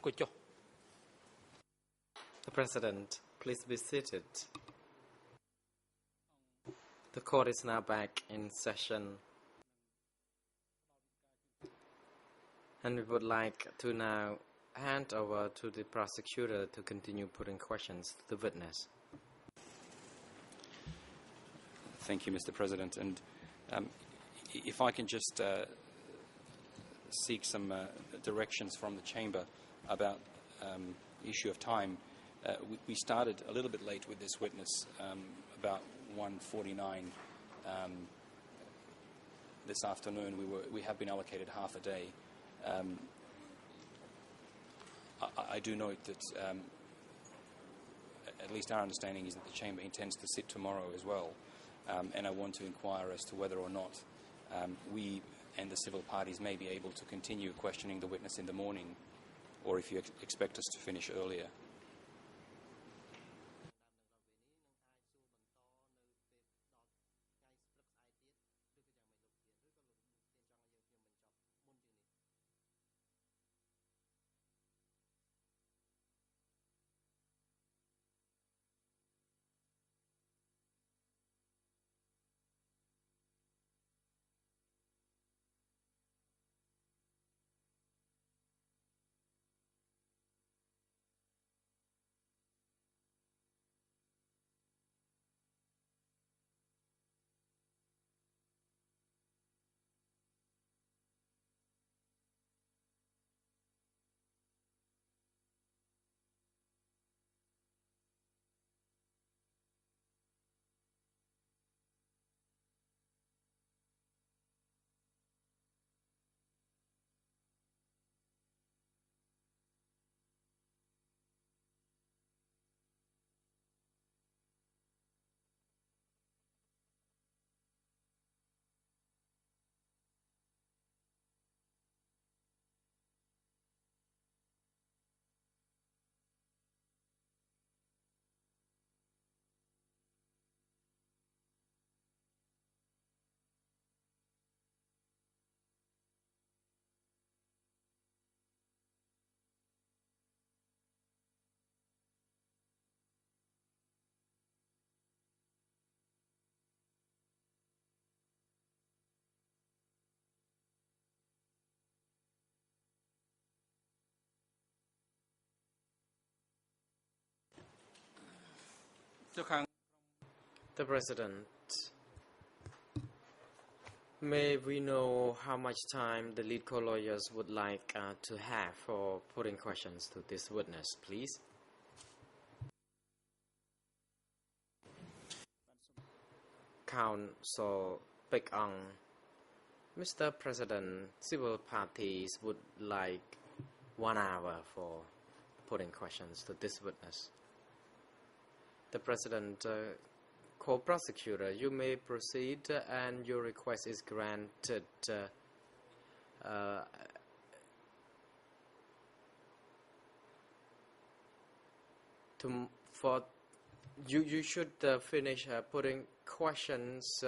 The President, please be seated. The court is now back in session. And we would like to now hand over to the prosecutor to continue putting questions to the witness. Thank you, Mr. President. And if I can just seek some directions from the chamber about issue of time. We started a little bit late with this witness, about 1:49 this afternoon. We have been allocated half a day. I do note that at least our understanding is that the chamber intends to sit tomorrow as well, and I want to inquire as to whether or not we and the civil parties may be able to continue questioning the witness in the morning, or if you expect us to finish earlier. The President, may we know how much time the lead co-lawyers would like to have for putting questions to this witness, please? Counsel Big Ong. Mr. President, civil parties would like 1 hour for putting questions to this witness. The President, co-prosecutor, you may proceed and your request is granted. You should finish putting questions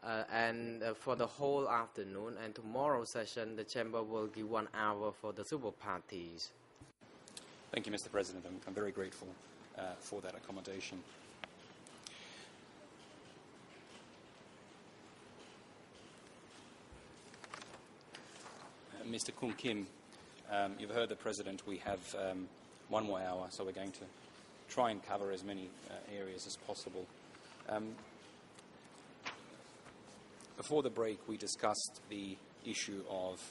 and for the whole afternoon, and tomorrow's session the chamber will give 1 hour for the civil parties. Thank you, Mr. President. I'm very grateful for that accommodation. Mr. Kung Kim, you've heard the President. We have 1 more hour, so we're going to try and cover as many areas as possible. Before the break, we discussed the issue of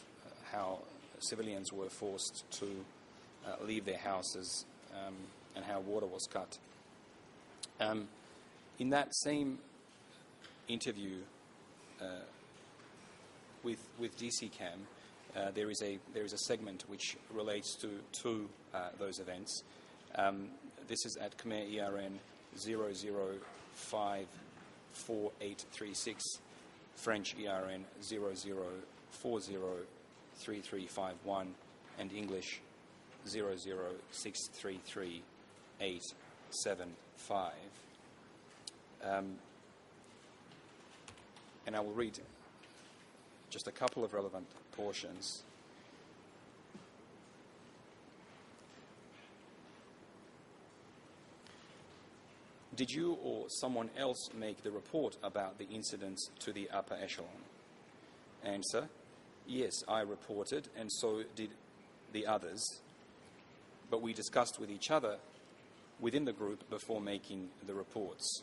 how civilians were forced to leave their houses and how water was cut. In that same interview with DCCAM, there is a segment which relates to those events. This is at Khmer ERN 0054836, French ERN 00403351, and English 0063385. And I will read just a couple of relevant portions. Did you or someone else make the report about the incidents to the upper echelon? Answer: yes, I reported, and so did the others. But we discussed with each other within the group before making the reports.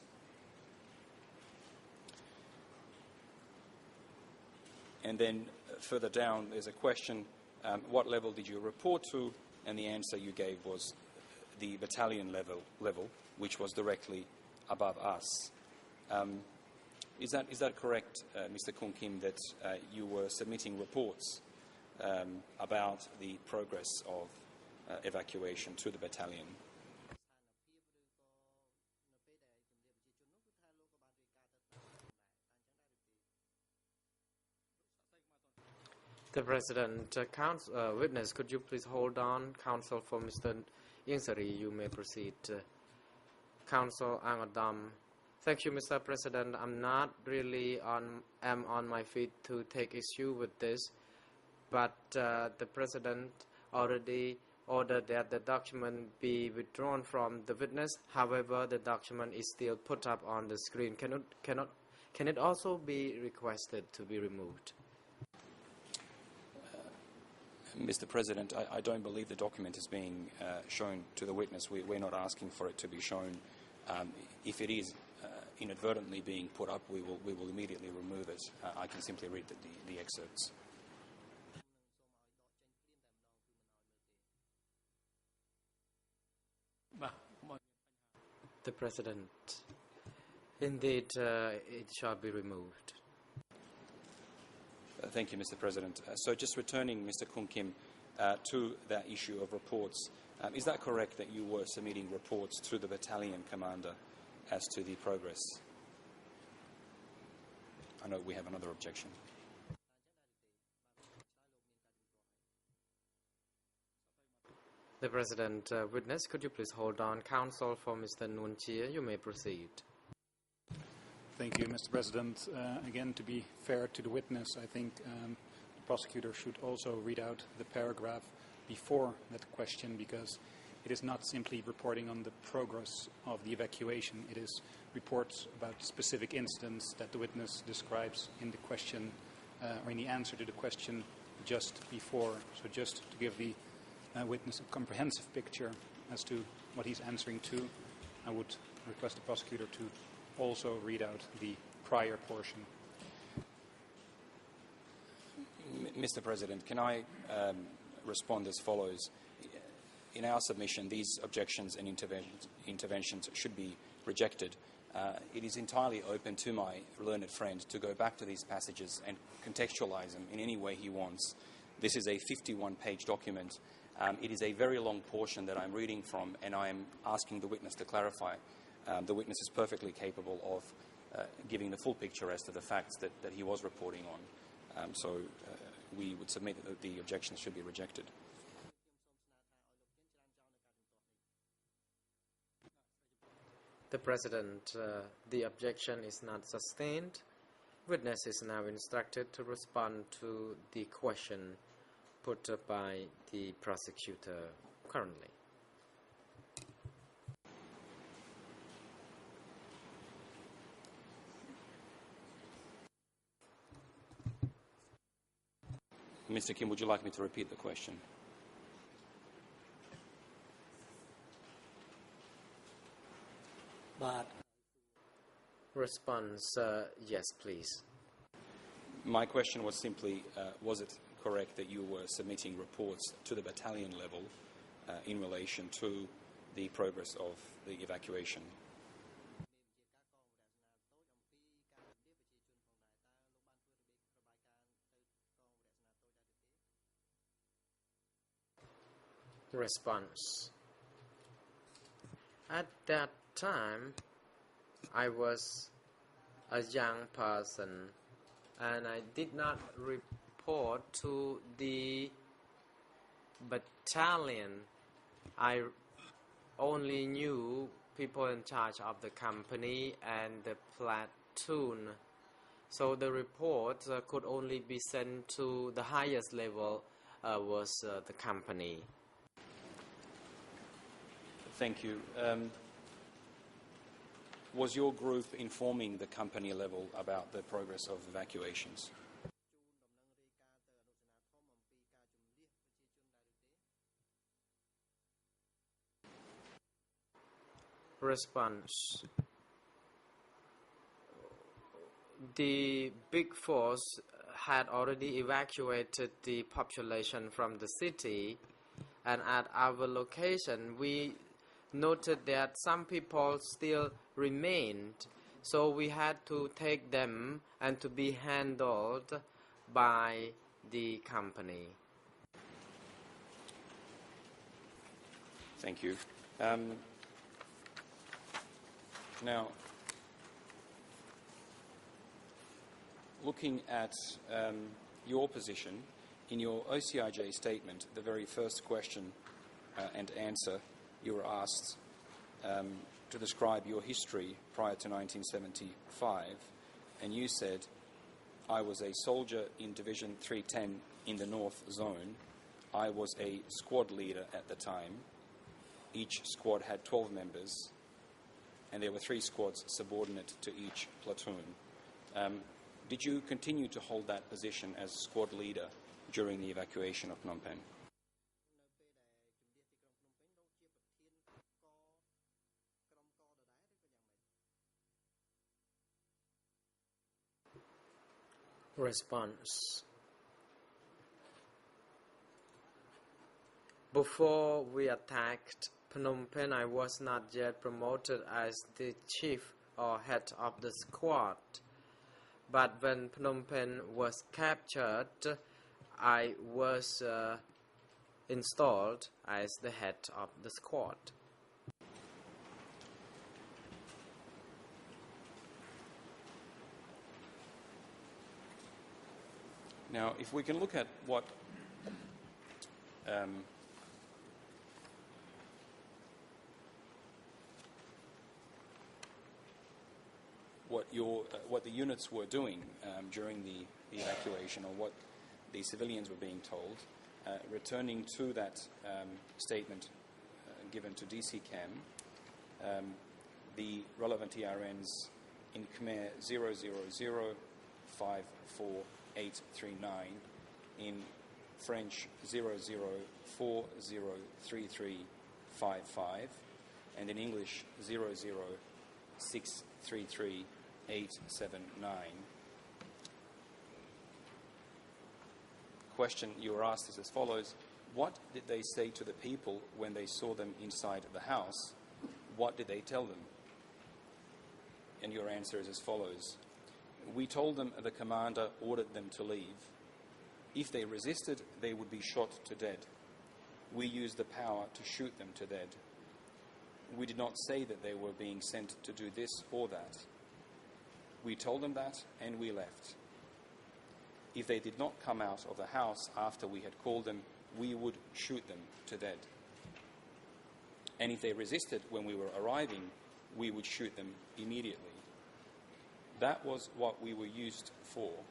And then further down, there's a question, what level did you report to? And the answer you gave was the battalion level, which was directly above us. Is that correct, Mr. Kung Kim, that you were submitting reports about the progress of evacuation to the battalion? The President, witness, could you please hold on? Counsel for Mr. Evidentiary, you may proceed. Counsel Angadam. Thank you, Mr. President. I'm not really on my feet to take issue with this, but the President already ordered that the document be withdrawn from the witness. However, the document is still put up on the screen. Can it also be requested to be removed? Mr. President, I don't believe the document is being shown to the witness. We're not asking for it to be shown. If it is inadvertently being put up, we will immediately remove it. I can simply read the excerpts. The President, indeed, it shall be removed. Thank you, Mr. President. So just returning, Mr. Kung Kim, to that issue of reports, is that correct that you were submitting reports to the battalion commander as to the progress? I know we have another objection. The President, witness, could you please hold on? Counsel for Mr. Nuon Chia, you may proceed. Thank you, Mr. President. Again, to be fair to the witness, I think the prosecutor should also read out the paragraph before that question, because it is not simply reporting on the progress of the evacuation. It is reports about specific incidents that the witness describes in the question or in the answer to the question just before. So just to give the witness a comprehensive picture as to what he's answering to, I would request the prosecutor to also read out the prior portion. Mr. President, can I respond as follows? In our submission, these objections and interventions should be rejected. It is entirely open to my learned friend to go back to these passages and contextualize them in any way he wants. This is a 51-page document. It is a very long portion that I'm reading from, and I am asking the witness to clarify. The witness is perfectly capable of giving the full picture as to the facts that he was reporting on. So we would submit that the objections should be rejected. The President, the objection is not sustained. Witness is now instructed to respond to the question put up by the prosecutor currently. Mr. Kim, would you like me to repeat the question? Response, yes, please. My question was simply, was it correct that you were submitting reports to the battalion level in relation to the progress of the evacuation? Response. At that time, I was a young person and I did not report to the battalion. I only knew people in charge of the company and the platoon. So the report could only be sent to the highest level was the company. Thank you. Was your group informing the company level about the progress of evacuations? Response. The big force had already evacuated the population from the city, and at our location we noted that some people still remained, so we had to take them and to be handled by the company. Thank you. Now, looking at your position, in your OCIJ statement, the very first question and answer, you were asked to describe your history prior to 1975, and you said, I was a soldier in Division 310 in the North Zone. I was a squad leader at the time. Each squad had 12 members, and there were 3 squads subordinate to each platoon. Did you continue to hold that position as squad leader during the evacuation of Phnom Penh? Response. Before we attacked Phnom Penh, I was not yet promoted as the chief or head of the squad. But when Phnom Penh was captured, I was installed as the head of the squad. Now, if we can look at what what the units were doing during the evacuation, or what the civilians were being told, returning to that statement given to DCCAM, the relevant ERNs in Khmer 000543839, in French 00403355, and in English 00633 879. Question you were asked is as follows: what did they say to the people when they saw them inside the house? What did they tell them? And your answer is as follows: we told them the commander ordered them to leave. If they resisted, they would be shot to dead. We used the power to shoot them to dead. We did not say that they were being sent to do this or that. We told them that, and we left. If they did not come out of the house after we had called them, we would shoot them to dead. And if they resisted when we were arriving, we would shoot them immediately. That was what we were used for.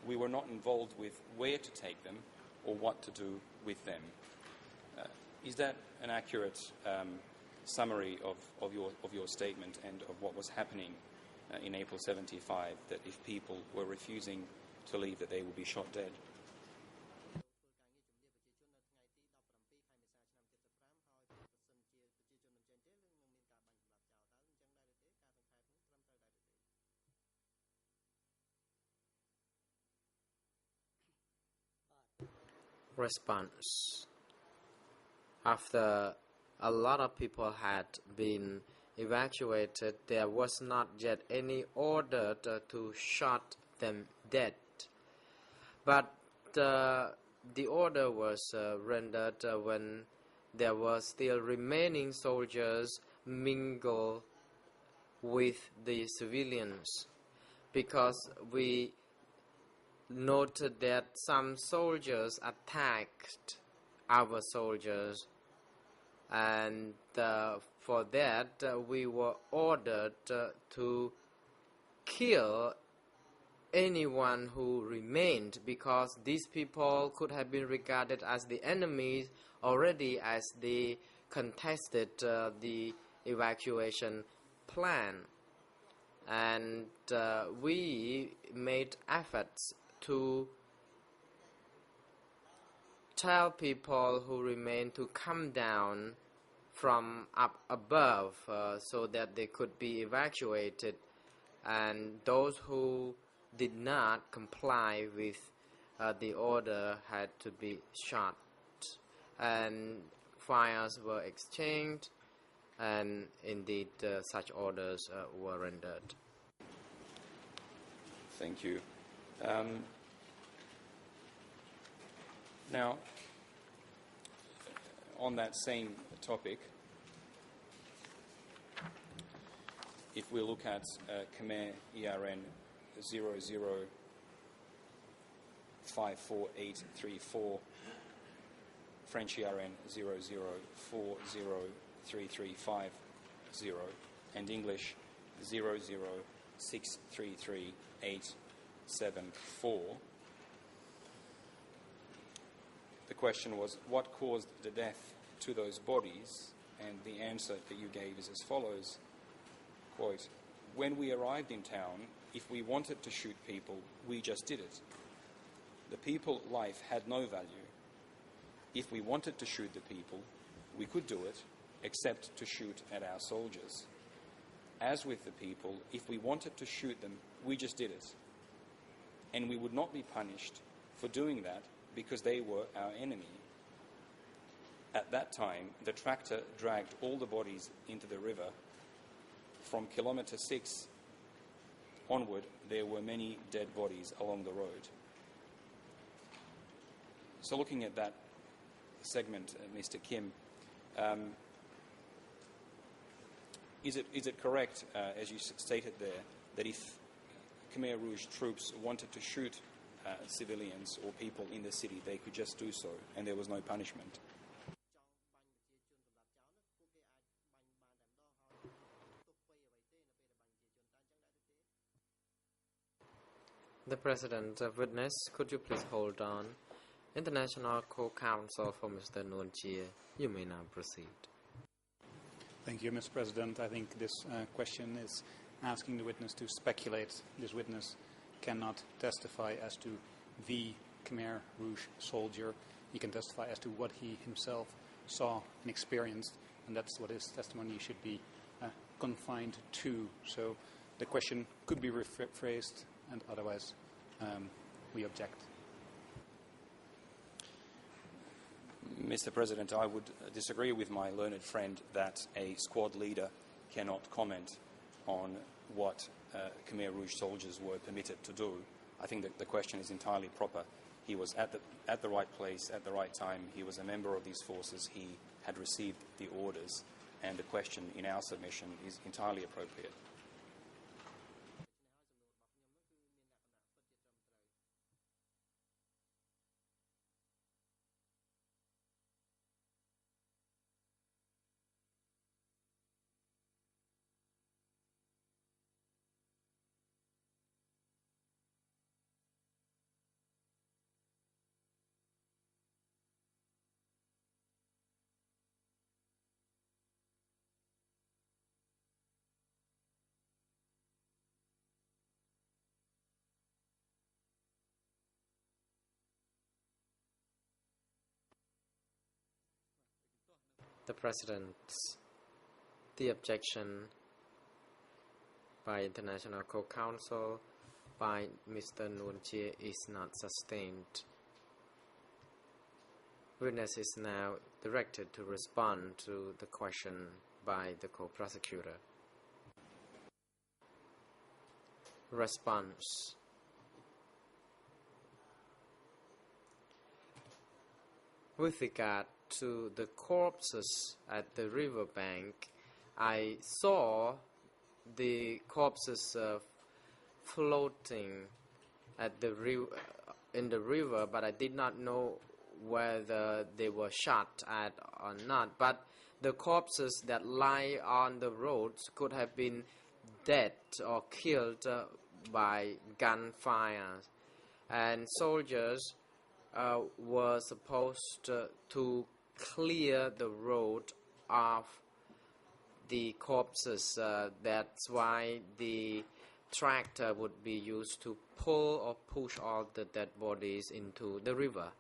We were not involved with where to take them or what to do with them. Is that an accurate summary of your statement and of what was happening in April 75, that if people were refusing to leave, that they would be shot dead? Response. After a lot of people had been evacuated, there was not yet any order to shoot them dead. But the order was rendered when there were still remaining soldiers mingled with the civilians, because we noted that some soldiers attacked our soldiers, and for that we were ordered to kill anyone who remained, because these people could have been regarded as the enemies already as they contested the evacuation plan, and we made efforts to tell people who remain to come down from up above so that they could be evacuated, and those who did not comply with the order had to be shot, and fires were exchanged, and indeed such orders were rendered. Thank you. Now, on that same topic, if we look at Khmer ERN 00544834, French ERN 00403350, and English 006338874. The question was, what caused the death to those bodies? And the answer that you gave is as follows, quote, "When we arrived in town, if we wanted to shoot people, we just did it. The people's life had no value. If we wanted to shoot the people, we could do it, except to shoot at our soldiers. As with the people, if we wanted to shoot them, we just did it. And we would not be punished for doing that because they were our enemy. At that time, the tractor dragged all the bodies into the river. From kilometre 6 onward, there were many dead bodies along the road." So looking at that segment, Mr. Kim, is it correct, as you stated there, that if Khmer Rouge troops wanted to shoot civilians or people in the city, they could just do so, and there was no punishment? The President, witness, could you please hold on? International Co-Counsel for Mr. Nguyen Chie, you may now proceed. Thank you, Mr. President. I think this question is asking the witness to speculate. This witness cannot testify as to the Khmer Rouge soldier. He can testify as to what he himself saw and experienced, and that's what his testimony should be confined to. So the question could be rephrased, and otherwise we object. Mr. President, I would disagree with my learned friend that a squad leader cannot comment on what Khmer Rouge soldiers were permitted to do. I think that the question is entirely proper. He was at the right place at the right time. He was a member of these forces. He had received the orders, and the question in our submission is entirely appropriate. The President, the objection by International Co-Counsel by Mr. Nguyen Chie is not sustained. Witness is now directed to respond to the question by the co-prosecutor. Response. With regard to the corpses at the riverbank, I saw the corpses floating at the in the river, but I did not know whether they were shot at or not. But the corpses that lie on the roads could have been dead or killed by gunfire, and soldiers were supposed to clear the road of the corpses. That's why the tractor would be used to pull or push all the dead bodies into the river.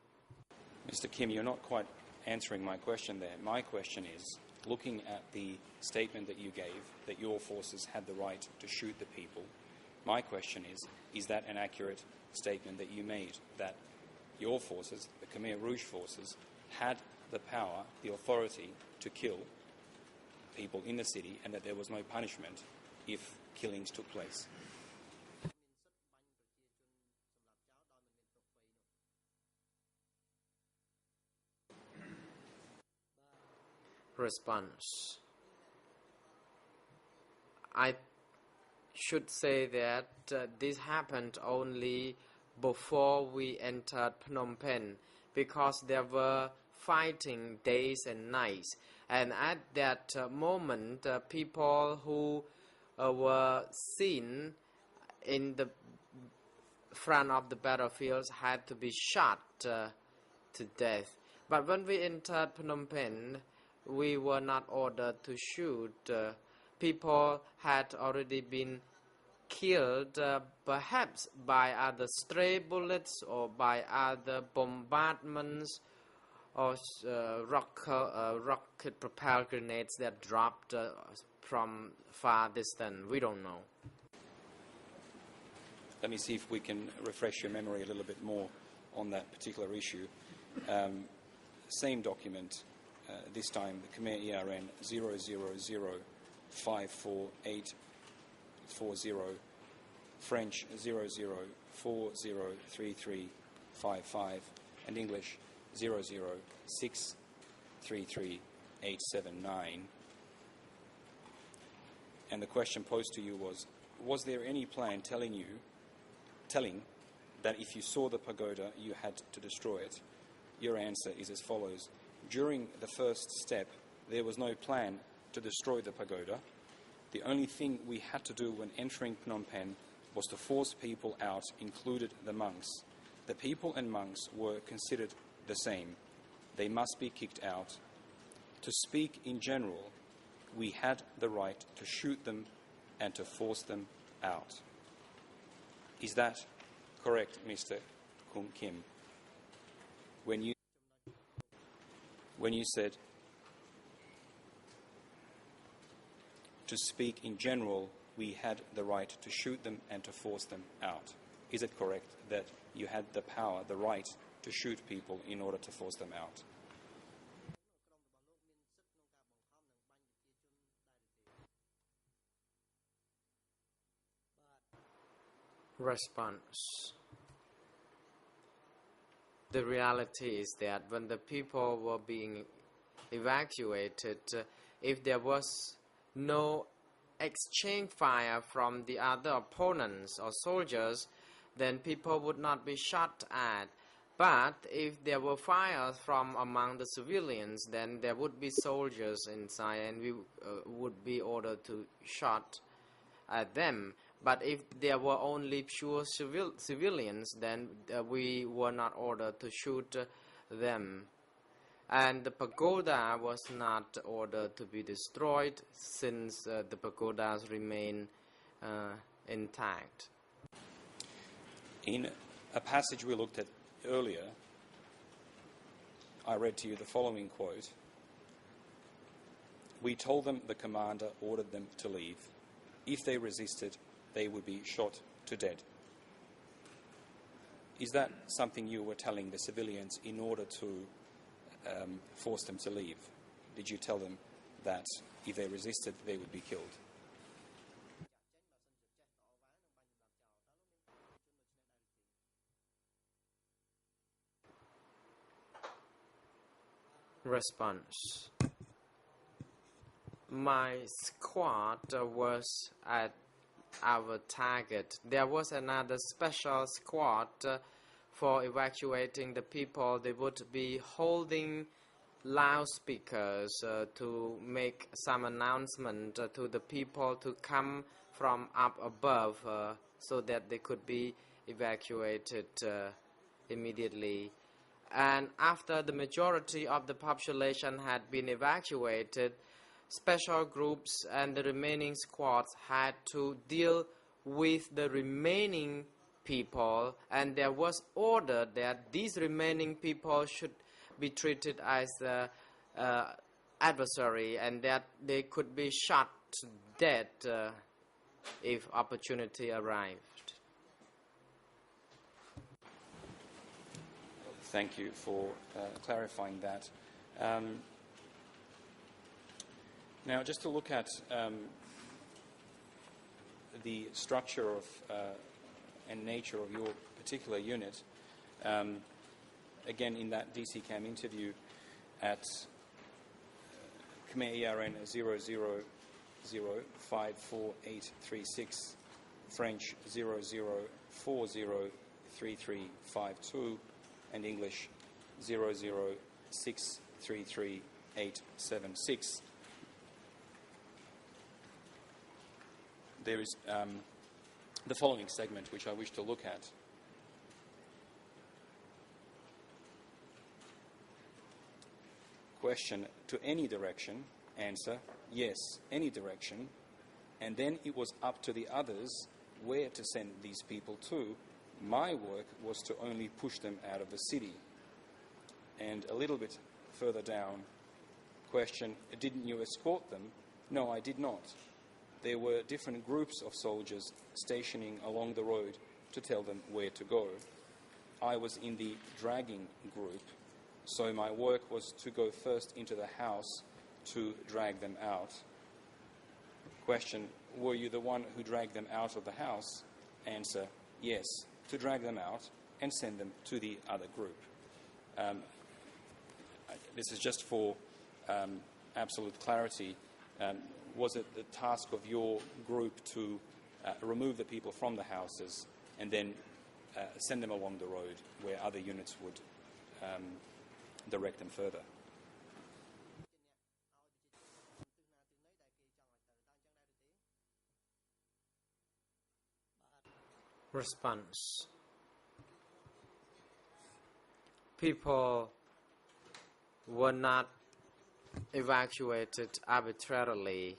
Mr. Kim, you're not quite answering my question there. My question is, looking at the statement that you gave, that your forces had the right to shoot the people, my question is that an accurate statement that you made, that your forces, the Khmer Rouge forces, had the power, the authority to kill people in the city and that there was no punishment if killings took place? Response. I should say that this happened only before we entered Phnom Penh, because there were fighting days and nights, and at that moment people who were seen in the front of the battlefields had to be shot to death. But when we entered Phnom Penh, we were not ordered to shoot. People had already been killed, perhaps by other stray bullets or by other bombardments or rocket-propelled grenades that dropped from far distance. We don't know. Let me see if we can refresh your memory a little bit more on that particular issue. Same document, this time the Khmer ERN 000548440, French 00403355, and English 0063387 And the question posed to you was there any plan telling that if you saw the pagoda, you had to destroy it? Your answer is as follows. During the first step, there was no plan to destroy the pagoda. The only thing we had to do when entering Phnom Penh was to force people out, included the monks. The people and monks were considered the same. They must be kicked out. To speak in general, we had the right to shoot them and to force them out. Is that correct, Mr. Kung Kim? When you said to speak in general, we had the right to shoot them and to force them out. Is it correct that you had the power, the right to shoot people in order to force them out? Response. The reality is that when the people were being evacuated, if there was no exchange fire from the other opponents or soldiers, then people would not be shot at. But if there were fires from among the civilians, then there would be soldiers inside and we would be ordered to shoot at them. But if there were only pure civilians, then we were not ordered to shoot them. And the pagoda was not ordered to be destroyed, since the pagodas remain intact. In a passage we looked at earlier, I read to you the following quote. We told them the commander ordered them to leave. If they resisted, they would be shot to death. Is that something you were telling the civilians in order to force them to leave? Did you tell them that if they resisted, they would be killed? Response. My squad was at our target. There was another special squad for evacuating the people. They would be holding loudspeakers to make some announcement to the people to come from up above so that they could be evacuated immediately. And after the majority of the population had been evacuated, special groups and the remaining squads had to deal with the remaining people, and there was order that these remaining people should be treated as adversary and that they could be shot to death if opportunity arrived. Thank you for clarifying that. Now, just to look at the structure of and nature of your particular unit, again, in that DCCAM interview at Khmer ERN 000548836, French 00403352, and English 006338876. There is the following segment which I wish to look at. Question: to any direction. Answer: yes, any direction. And then it was up to the others where to send these people to. My work was to only push them out of the city. And a little bit further down, question: didn't you escort them? No, I did not. There were different groups of soldiers stationing along the road to tell them where to go. I was in the dragging group, so my work was to go first into the house to drag them out. Question: were you the one who dragged them out of the house? Answer: yes, to drag them out and send them to the other group. This is just for absolute clarity. Was it the task of your group to remove the people from the houses and then send them along the road where other units would direct them further? Response: people were not evacuated arbitrarily,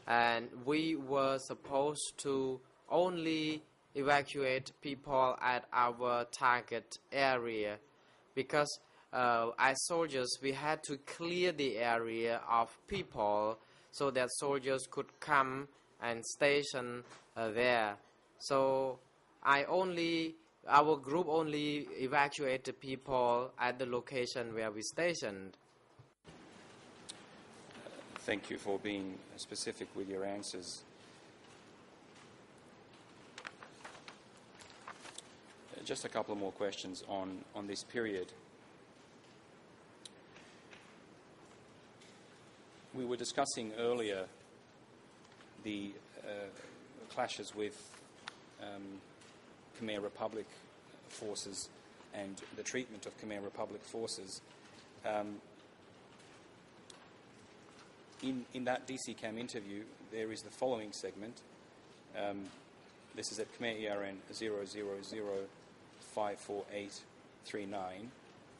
and we were supposed to only evacuate people at our target area because as soldiers we had to clear the area of people so that soldiers could come and station there. So our group only evacuated people at the location where we stationed. Thank you for being specific with your answers. Just a couple more questions on this period. We were discussing earlier the clashes with Khmer Republic forces and the treatment of Khmer Republic forces. In that DCCAM interview, there is the following segment. This is at Khmer ERN 000548839,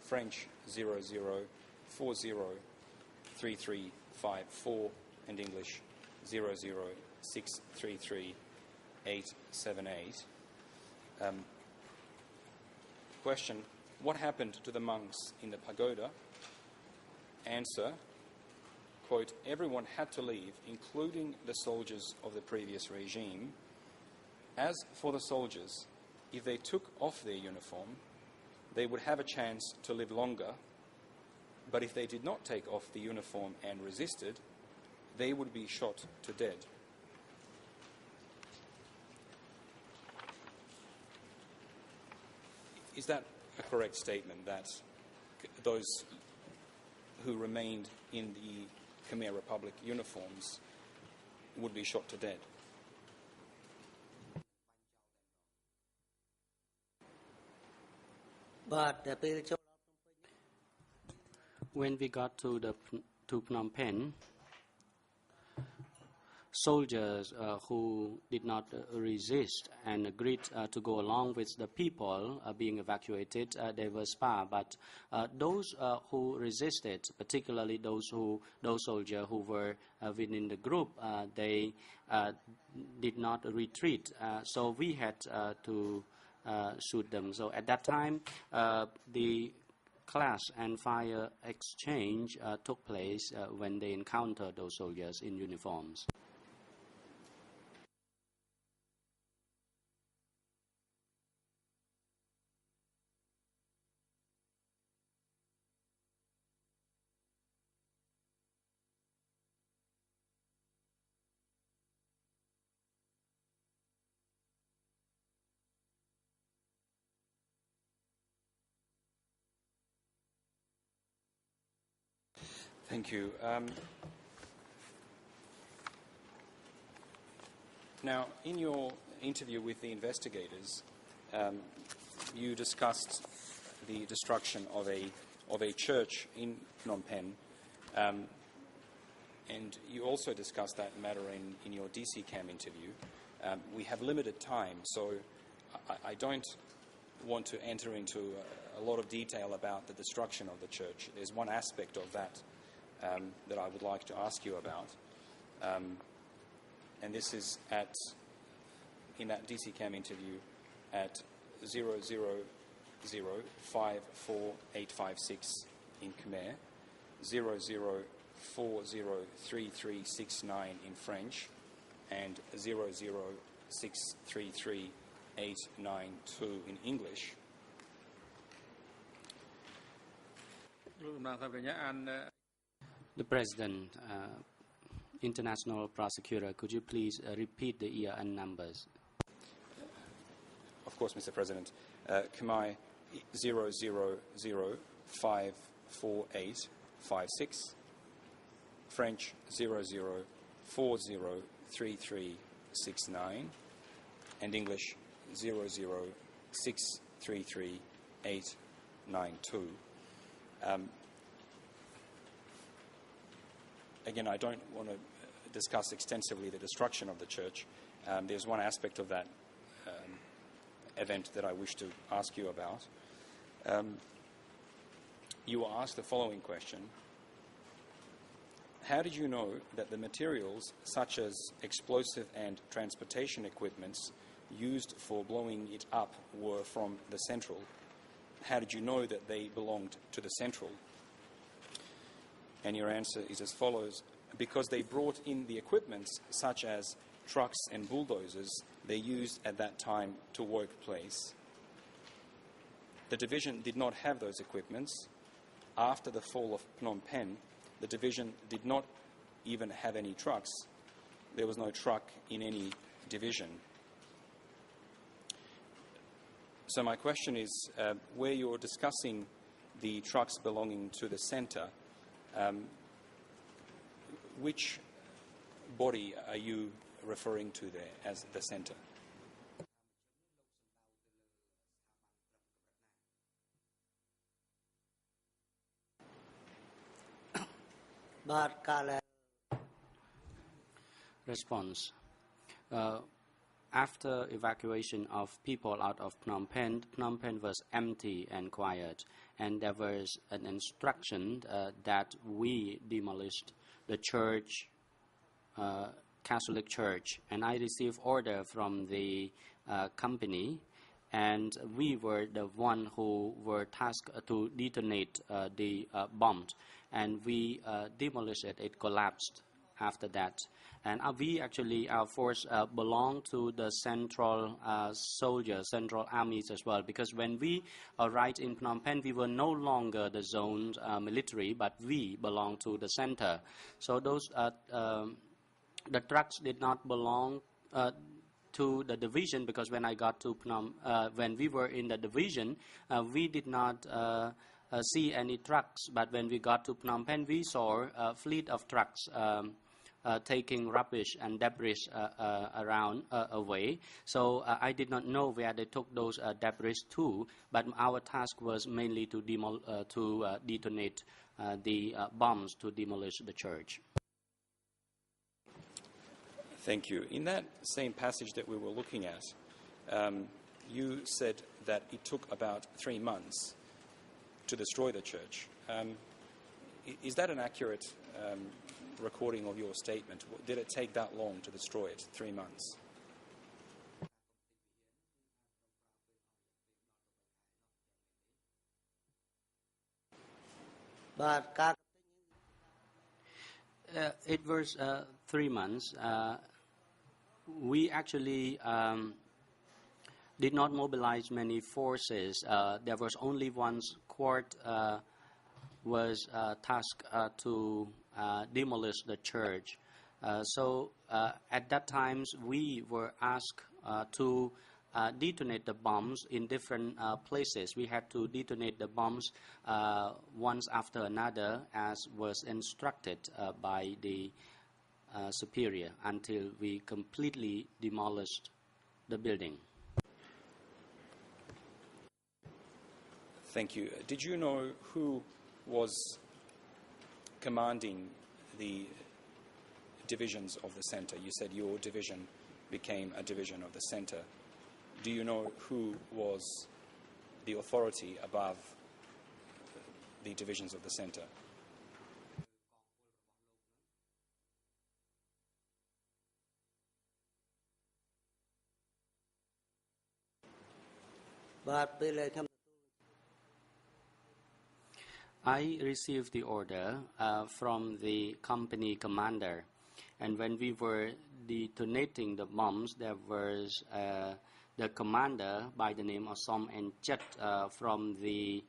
French 00403354, and English 006338878. Question: what happened to the monks in the pagoda? Answer: quote, everyone had to leave, including the soldiers of the previous regime. As for the soldiers, if they took off their uniform, they would have a chance to live longer, but if they did not take off the uniform and resisted, they would be shot to dead. Is that a correct statement, that those who remained in the Khmer Republic uniforms would be shot to dead? When we got to Phnom Penh, soldiers who did not resist and agreed to go along with the people being evacuated, they were spared. But those who resisted, particularly those soldiers who were within the group, they did not retreat. So we had to shoot them. So at that time, the clash and fire exchange took place when they encountered those soldiers in uniforms. Thank you. Now, in your interview with the investigators, you discussed the destruction of a church in Phnom Penh, and you also discussed that matter in your DC Cam interview. We have limited time, so I don't want to enter into a lot of detail about the destruction of the church. There's one aspect of that that I would like to ask you about, and this is in that DC Cam interview at 000-54856 in Khmer, 00403369 in French, and 00633 892 in English. The President, International Prosecutor, could you please repeat the year and numbers? Of course, Mr. President. Khmer 000-54856, French 00403369, and English 00633 892. Again, I don't want to discuss extensively the destruction of the church. There's one aspect of that event that I wish to ask you about. You were asked the following question: how did you know that the materials such as explosive and transportation equipments used for blowing it up were from the Central? How did you know that they belonged to the Central? And your answer is as follows: because they brought in the equipments such as trucks and bulldozers they used at that time to work place. The division did not have those equipments. After the fall of Phnom Penh, the division did not even have any trucks. There was no truck in any division. So my question is, where you're discussing the trucks belonging to the centre, which body are you referring to there as the centre? Response. After evacuation of people out of Phnom Penh was empty and quiet, and there was an instruction that we demolished the church, Catholic Church, and I received order from the company, and we were the one who were tasked to detonate the bomb, and we demolished it. It collapsed after that. And our force belonged to the central soldiers, central armies as well, because when we arrived in Phnom Penh, we were no longer the zone military, but we belonged to the center. So those the trucks did not belong to the division, because when I got to when we were in the division, we did not see any trucks. But when we got to Phnom Penh, we saw a fleet of trucks taking rubbish and debris around away. So I did not know where they took those debris to, but our task was mainly to detonate the bombs to demolish the church. Thank you. In that same passage that we were looking at, you said that it took about 3 months to destroy the church. Is that an accurate recording of your statement? Did it take that long to destroy it, 3 months? It was 3 months. We actually did not mobilize many forces. There was only one squad was tasked to demolish the church. So at that time, we were asked to detonate the bombs in different places. We had to detonate the bombs once after another, as was instructed by the superior, until we completely demolished the building. Thank you. Did you know who was commanding the divisions of the centre? You said your division became a division of the centre. Do you know who was the authority above the divisions of the centre? I received the order from the company commander, and when we were detonating the bombs, there was the commander by the name of Som and Chet from the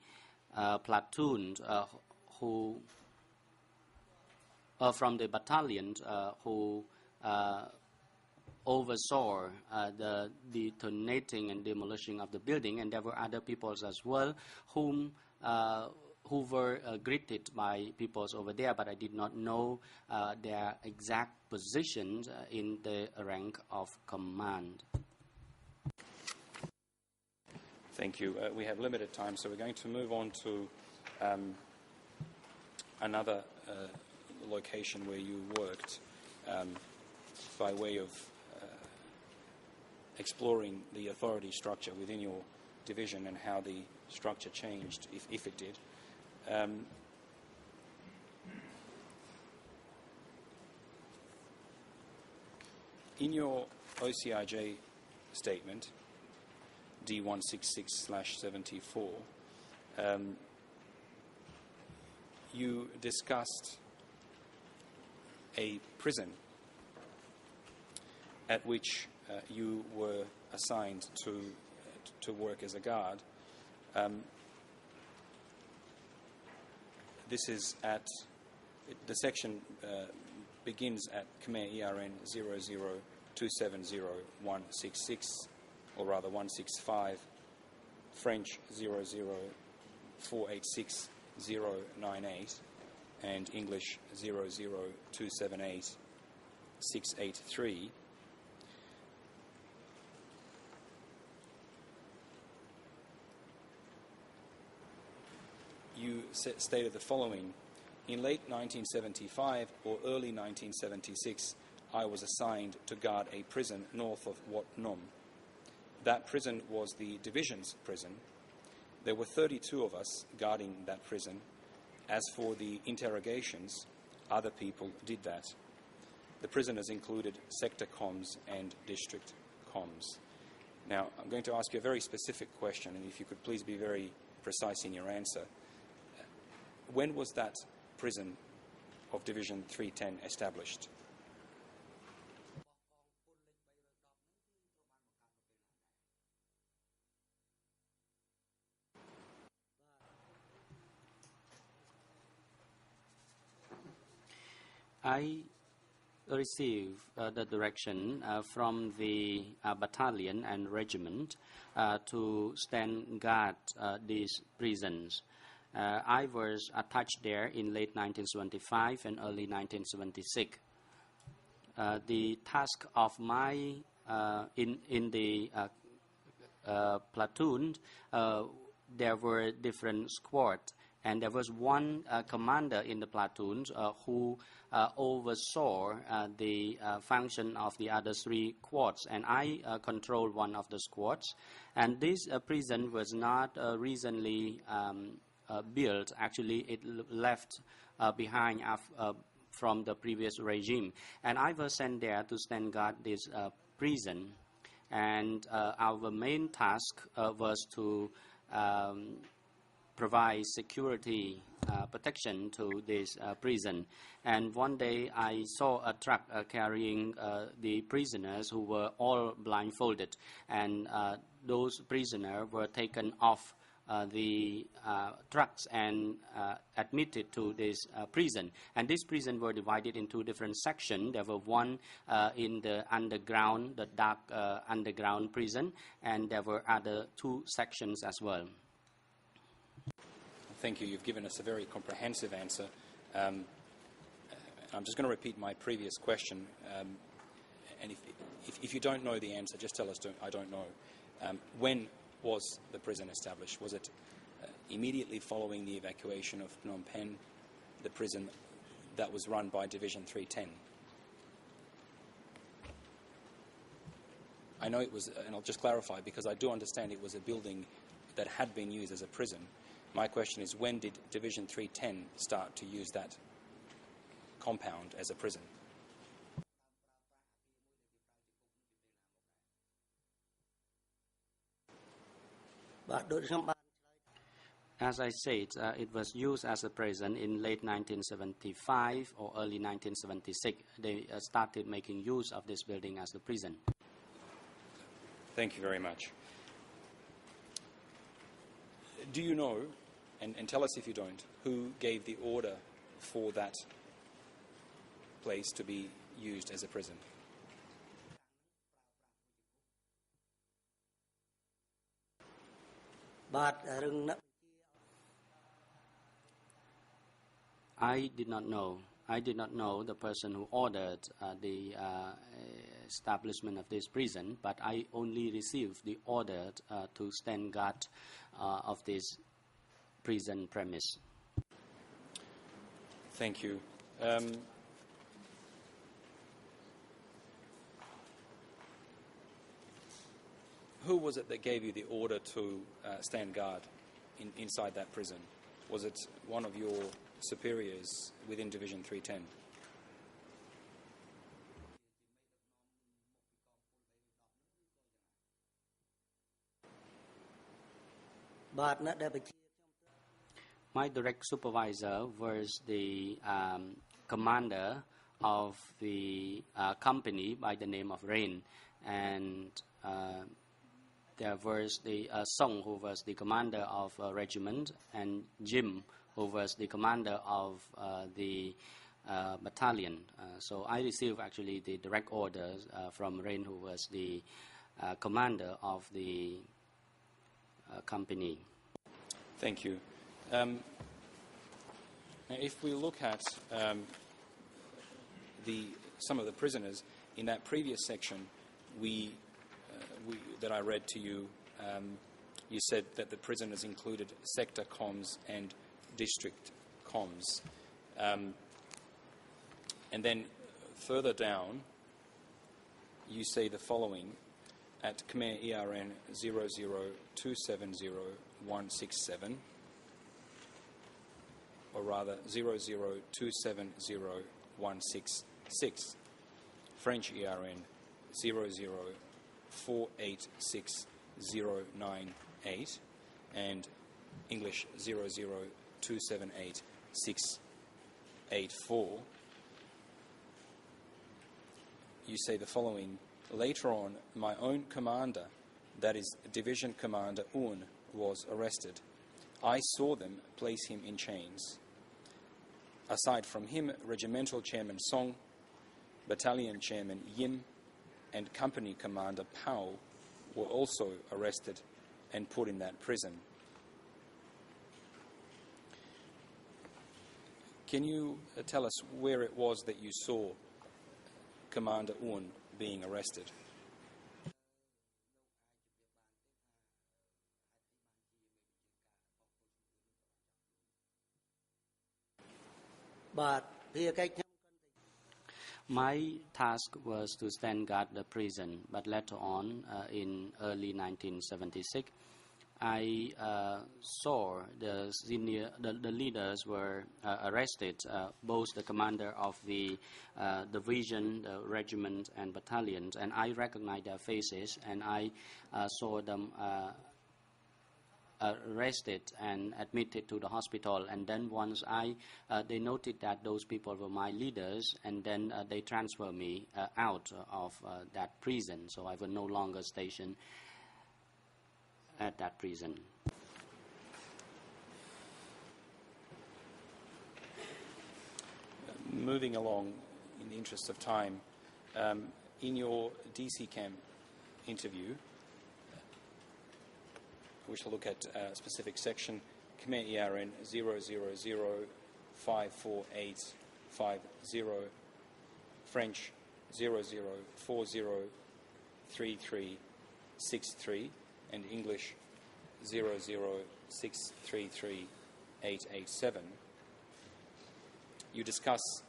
platoon who from the battalion who oversaw the detonating and demolishing of the building, and there were other peoples as well who were greeted by peoples over there, but I did not know their exact positions in the rank of command. Thank you. We have limited time, so we're going to move on to another location where you worked by way of exploring the authority structure within your division and how the structure changed, if it did. In your OCIJ statement, D166/74, you discussed a prison at which you were assigned to work as a guard. This is at, the section begins at Khmer ERN 00270-166, or rather 165, French 00486-098, and English 00278-683. You stated the following: in late 1975 or early 1976, I was assigned to guard a prison north of Wat Nom. That prison was the division's prison. There were 32 of us guarding that prison. As for the interrogations, other people did that. The prisoners included sector comms and district comms. Now, I'm going to ask you a very specific question, and if you could please be very precise in your answer. When was that prison of Division 310 established? I received the direction from the battalion and regiment to stand guard these prisons. I was attached there in late 1975 and early 1976. The task of my in the platoon, there were different squads, And there was one commander in the platoons who oversaw the function of the other 3 squads, and I controlled one of the squads. And this prison was not recently built. Actually, it left behind from the previous regime. And I was sent there to stand guard this prison. And our main task was to provide security protection to this prison. And one day I saw a truck carrying the prisoners who were all blindfolded, and those prisoners were taken off the trucks and admitted to this prison. And this prison were divided into different sections. There were one in the underground, the dark underground prison, and there were other 2 sections as well. Thank you. You've given us a very comprehensive answer. I'm just going to repeat my previous question. And if you don't know the answer, just tell us, I don't know. When was the prison established? Was it immediately following the evacuation of Phnom Penh, the prison that was run by Division 310? I know it was, and I'll just clarify, because I do understand it was a building that had been used as a prison. My question is, when did Division 310 start to use that compound as a prison? As I said, it was used as a prison in late 1975 or early 1976. They started making use of this building as a prison. Thank you very much. Do you know, and tell us if you don't, who gave the order for that place to be used as a prison? I did not know. I did not know the person who ordered the establishment of this prison, but I only received the order to stand guard of this prison premise. Thank you. Who was it that gave you the order to stand guard inside that prison? Was it one of your superiors within Division 310? My direct supervisor was the commander of the company by the name of Rain, and there was the Song, who was the commander of a regiment, and Jim, who was the commander of the battalion. So I received actually the direct orders from Rain, who was the commander of the company. Thank you. Now if we look at some of the prisoners in that previous section, that I read to you, you said that the prisoners included sector comms and district comms. And then further down, you say the following: at Khmer ERN 00270-167, or rather 00270-166, French ERN 00486-098, and English 00278-684. You say the following: later on, my own commander, that is Division Commander Un, was arrested. I saw them place him in chains. Aside from him, Regimental Chairman Song, Battalion Chairman Yim, and Company Commander Pao were also arrested and put in that prison. Can you tell us where it was that you saw Commander Un being arrested? My task was to stand guard the prison, but later on, in early 1976, I saw the leaders were arrested, both the commander of the division, the regiment, and battalions, and I recognized their faces, and I saw them arrested and admitted to the hospital. And then once they noted that those people were my leaders, and then they transferred me out of that prison, so I was no longer stationed at that prison. Moving along, in the interest of time, in your DC camp interview, we shall look at a specific section, Khmer ERN 000548550, French 00403363, and English 006338887. You discuss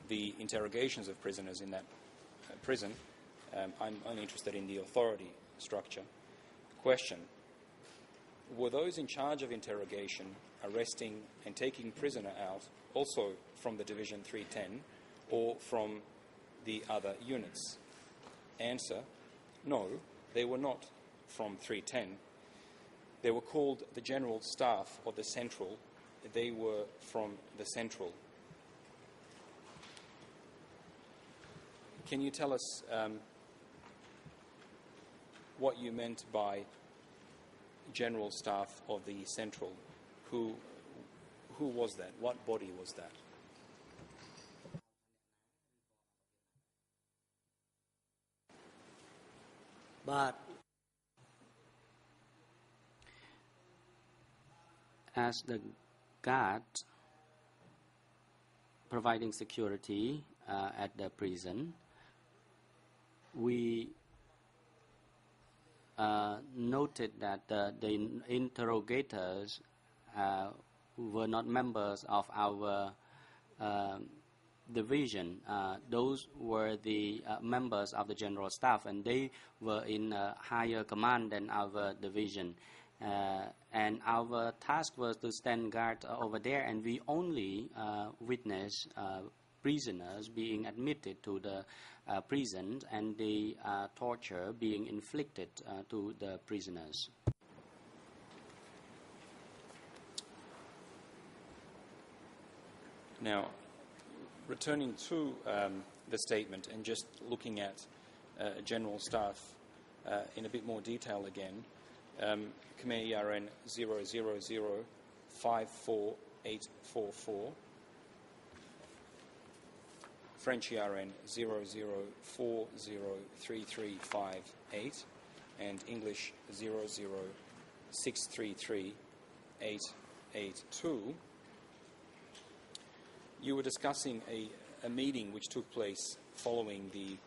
the interrogations of prisoners in that prison. I'm only interested in the authority structure. Question: were those in charge of interrogation, arresting and taking prisoner out also from the Division 310 or from the other units? Answer: no, they were not from 310. They were called the General Staff of the Central. They were from the Central. Can you tell us what you meant by General Staff of the Central? Who was that? What body was that? But as the guard providing security at the prison, we noted that the interrogators were not members of our division. Those were the members of the General Staff, and they were in higher command than our division. And our task was to stand guard over there, and we only witnessed prisoners being admitted to the prison and the torture being inflicted to the prisoners. Now, returning to the statement and just looking at General Staff in a bit more detail again, Khmer ERN 000548844, French ERN 0040338, and English 006338882. You were discussing a meeting which took place following the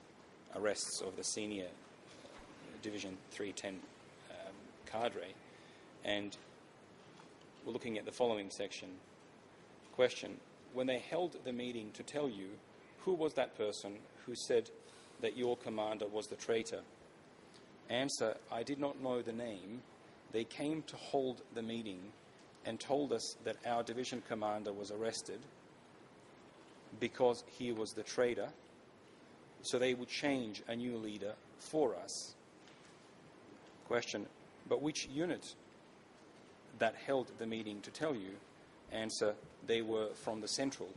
arrests of the senior Division 310 cadre, and we're looking at the following section. Question: when they held the meeting to tell you, who was that person who said that your commander was the traitor? Answer: I did not know the name. They came to hold the meeting and told us that our division commander was arrested because he was the traitor, so they would change a new leader for us. Question: but which unit that held the meeting to tell you? Answer: they were from the Central.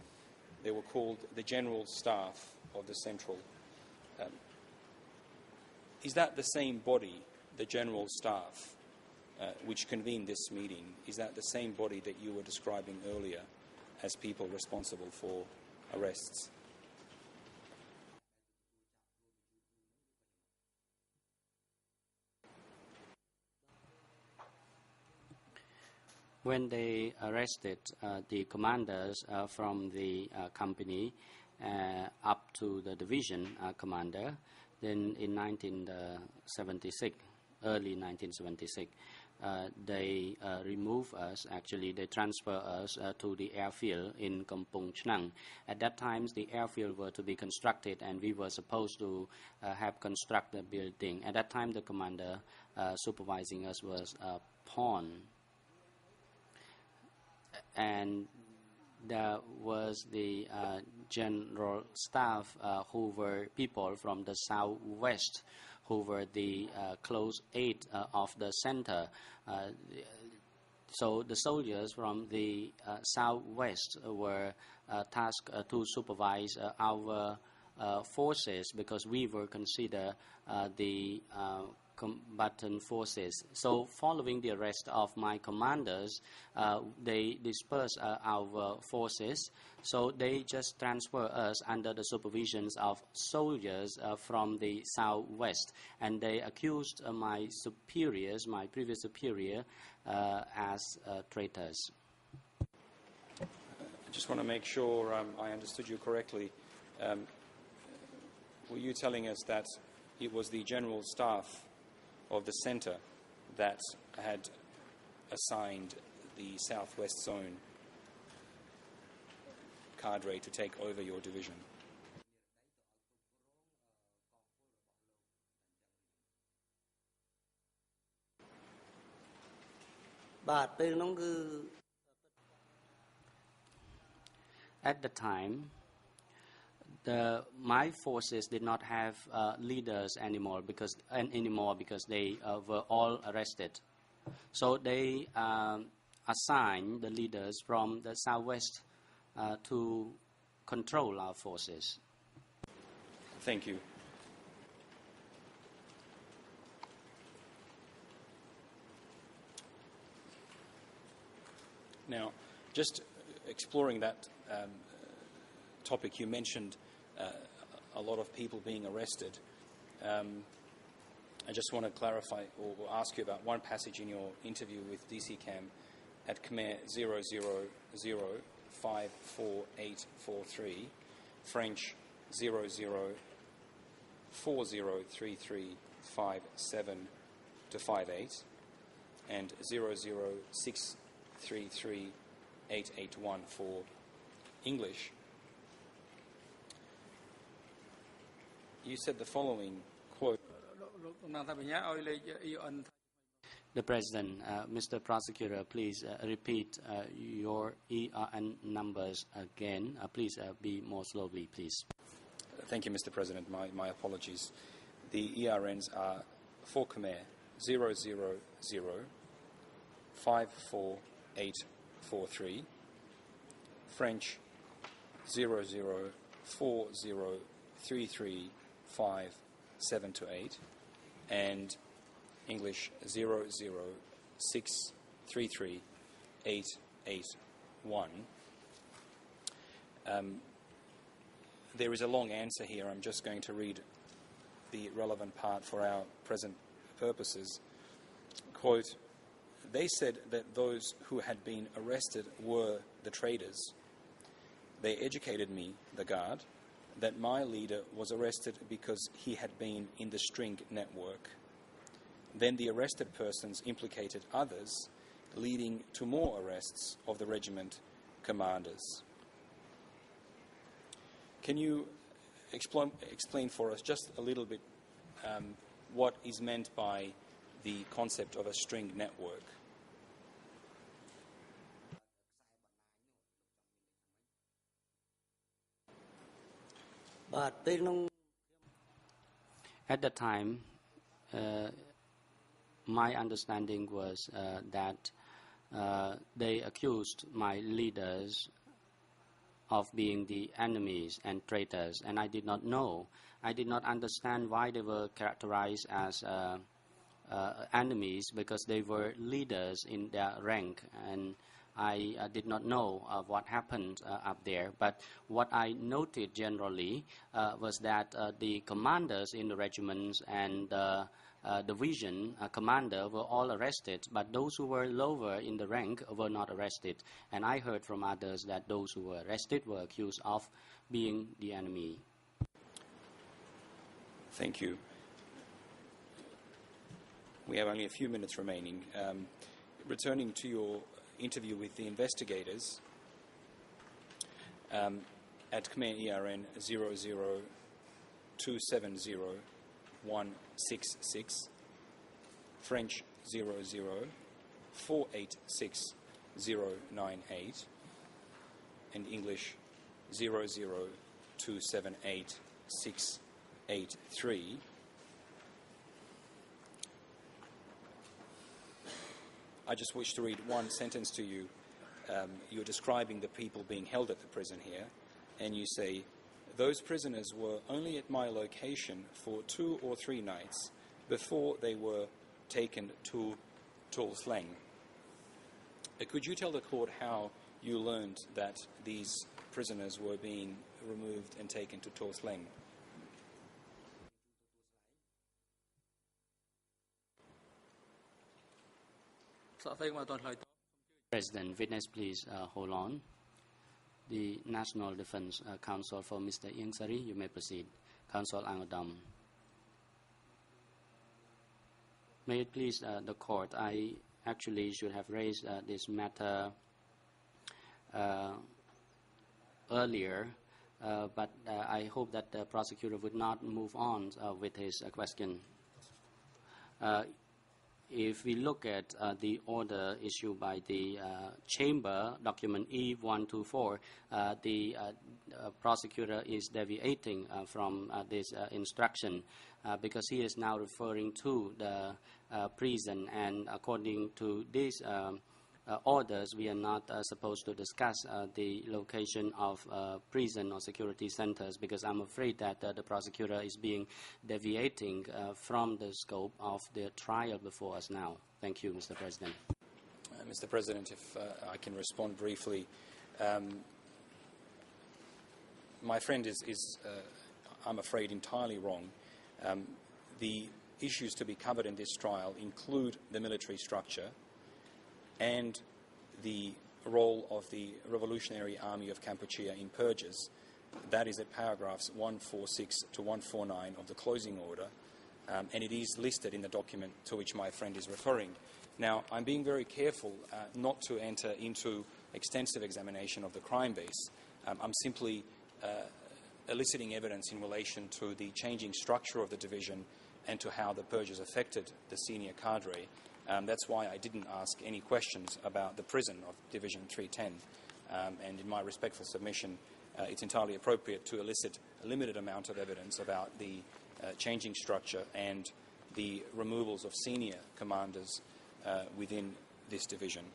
They were called the General Staff of the Central. Is that the same body, the General Staff, which convened this meeting? Is that the same body that you were describing earlier as people responsible for arrests? When they arrested the commanders from the company up to the division commander, then in 1976, early 1976, they remove us, actually they transfer us to the airfield in Kampong Chnang. At that time, the airfield were to be constructed and we were supposed to have construct the building. At that time, the commander supervising us was Pon. And there was the general staff who were people from the southwest, who were the close aid of the center. So the soldiers from the southwest were tasked to supervise our forces, because we were considered the combatant forces. So following the arrest of my commanders, they dispersed our forces. So they just transfer us under the supervisions of soldiers from the southwest, and they accused my superiors, my previous superior, as traitors. I just want to make sure I understood you correctly. Were you telling us that it was the general staff of the centre that had assigned the southwest zone cadre to take over your division? At the time, my forces did not have leaders anymore because they were all arrested. So they assigned the leaders from the southwest to control our forces. Thank you. Now, just exploring that topic, you mentioned a lot of people being arrested. I just want to clarify or ask you about one passage in your interview with DC Cam at Khmer 000544843, French 00403357 to 58, and 006338881 for English. You said the following, quote, The President, Mr. Prosecutor, please repeat your ERN numbers again. Please be more slowly, please. Thank you, Mr. President. My apologies. The ERNs are for Khmer 000544843, French 00403357 to 8, and English 006338881. There is a long answer here. I'm just going to read the relevant part for our present purposes. Quote, they said that those who had been arrested were the traitors. They educated me, the guard, that my leader was arrested because he had been in the string network. Then the arrested persons implicated others, leading to more arrests of the regiment commanders. Can you explain for us just a little bit what is meant by the concept of a string network? At the time, my understanding was that they accused my leaders of being the enemies and traitors, and I did not know. I did not understand why they were characterized as enemies, because they were leaders in their rank, and I did not know what happened up there. But what I noted generally was that the commanders in the regiments and the division commander were all arrested, but those who were lower in the rank were not arrested. And I heard from others that those who were arrested were accused of being the enemy. Thank you. We have only a few minutes remaining. Returning to your interview with the investigators, at Khmer ERN 00270-166, French 00-486-098, and English 00278-683. I just wish to read one sentence to you. You're describing the people being held at the prison here, and you say, "Those prisoners were only at my location for 2 or 3 nights before they were taken to Tuol Sleng." Could you tell the court how you learned that these prisoners were being removed and taken to Tuol Sleng? President, witness, please hold on. The National Defense Counsel for Mr. Ieng Sari, you may proceed. Counsel Angodam. May it please the court, I actually should have raised this matter earlier, but I hope that the prosecutor would not move on with his question. If we look at the order issued by the chamber, document E124, the prosecutor is deviating from this instruction because he is now referring to the prison, and according to these orders, we are not supposed to discuss the location of prison or security centers, because I'm afraid that the prosecutor is being deviating from the scope of the trial before us now. Thank you, Mr. President. Mr. President, if I can respond briefly. My friend is I'm afraid, entirely wrong. The issues to be covered in this trial include the military structure and the role of the Revolutionary Army of Kampuchea in purges. That is at paragraphs 146 to 149 of the closing order, and it is listed in the document to which my friend is referring. Now, I'm being very careful not to enter into extensive examination of the crime base. I'm simply eliciting evidence in relation to the changing structure of the division and to how the purges affected the senior cadre. That's why I didn't ask any questions about the prison of Division 310. And in my respectful submission, it's entirely appropriate to elicit a limited amount of evidence about the changing structure and the removals of senior commanders within this division.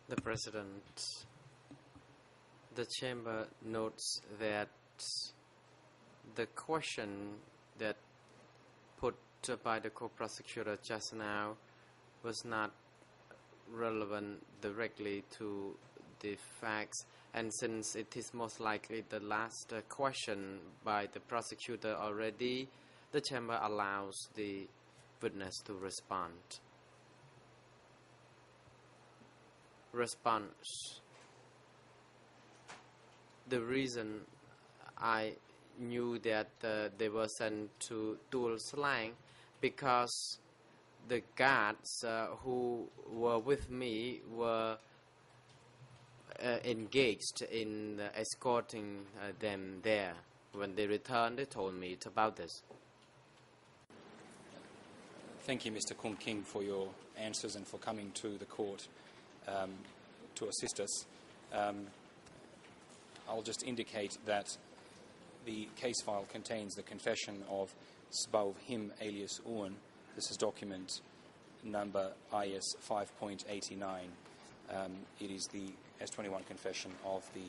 The President, the Chamber notes that the question that put by the co-prosecutor just now was not relevant directly to the facts, and since it is most likely the last question by the prosecutor already, the chamber allows the witness to respond. Response. The reason I knew that they were sent to Tuol Slang because the guards who were with me were engaged in escorting them there. When they returned, they told me about this. Thank you, Mr. Kung King, for your answers and for coming to the court to assist us. I'll just indicate that the case file contains the confession of Sbauv Him alias Owen. This is document number IS 5.89. It is the S21 confession of the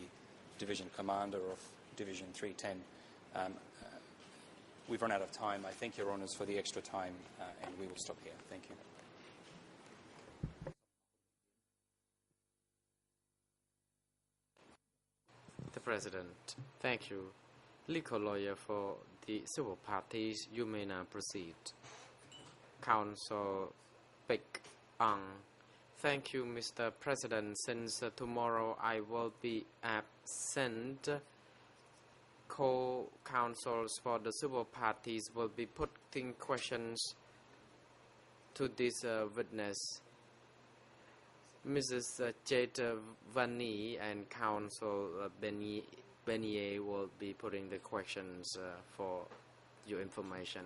division commander of Division 310. We've run out of time. I thank Your Honours for the extra time, and we will stop here. Thank you. The President, thank you. Legal lawyer for the civil parties, you may now proceed. Counsel Pick Ang. Thank you, Mr. President. Since tomorrow I will be absent, co-counsels for the civil parties will be putting questions to this witness. Mrs. Jetavani and Counsel Benier will be putting the questions for your information.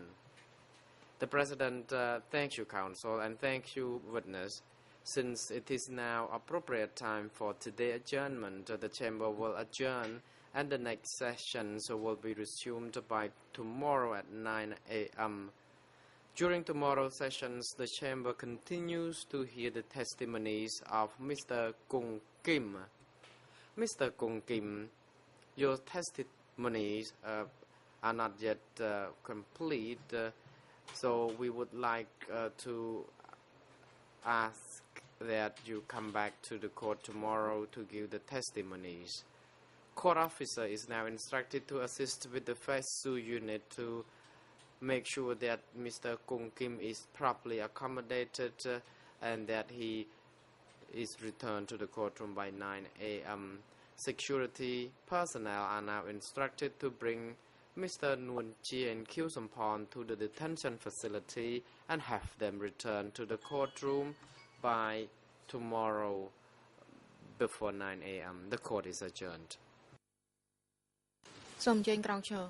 The President thanks you, Counsel, and thank you, witness. Since it is now appropriate time for today's adjournment, the Chamber will adjourn and the next sessions will be resumed by tomorrow at 9 a.m. During tomorrow's sessions, the Chamber continues to hear the testimonies of Mr. Kung Kim. Mr. Kung Kim, your testimonies are not yet complete, so we would like to ask that you come back to the court tomorrow to give the testimonies. Court officer is now instructed to assist with the first Su unit to make sure that Mr. Kung Kim is properly accommodated and that he is returned to the courtroom by 9 a.m. Security personnel are now instructed to bring Mr. Nuon Chie and Kyu Sampon to the detention facility and have them returned to the courtroom by tomorrow before 9 a.m. The court is adjourned. សូមអញ្ជើញក្រោកឈរ